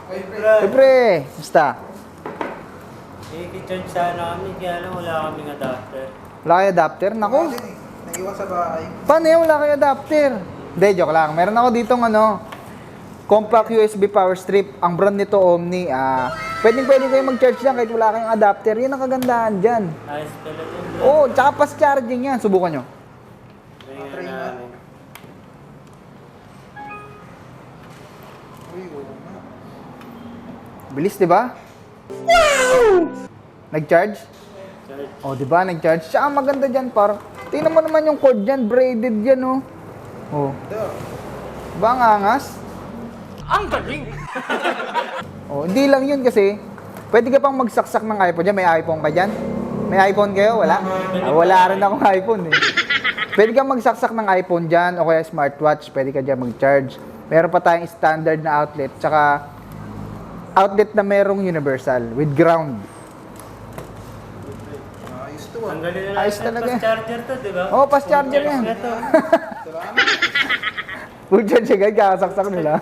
Siyempre, basta. I-charge sana kami, kaya lang wala kaming adapter. Wala kayo adapter? Naku, Nag-iwan sa bahay. paano yan? Wala kayo adapter? Hindi, joke lang. Meron ako ditong compact USB power strip. Ang brand nito, Omni. Pwede kayo mag-charge lang kahit wala kayong adapter. Yan ang kagandahan dyan. Ayos pala din. Oo, tsaka fast charging yan. Subukan nyo. Try nga namin. Uy, oo nga. Bilis, di ba? Wow! Nag-charge? Charge. Oh, di ba? Nag-charge. Tsaka maganda dyan, parang, tingnan mo naman yung cord dyan, braided yan, oh. Oh. Ito. Ba ang angas? Ang galing! Oh, hindi lang yun kasi, pwede ka pang magsaksak ng iPhone dyan. May iPhone ka dyan? May iPhone kayo? Wala? Wala rin akong iPhone, eh. Pwede kang magsaksak ng iPhone dyan o kaya smartwatch. Pwede ka dyan mag-charge. Meron pa tayong standard na outlet. Tsaka, outlet na merong universal with ground. Ayos to Ang ah. galing na Ayos natin. talaga. Fast charger to, di ba? Oo, fast charger yan. Ito. Salamat. Full charge agad, kakasaksak nila.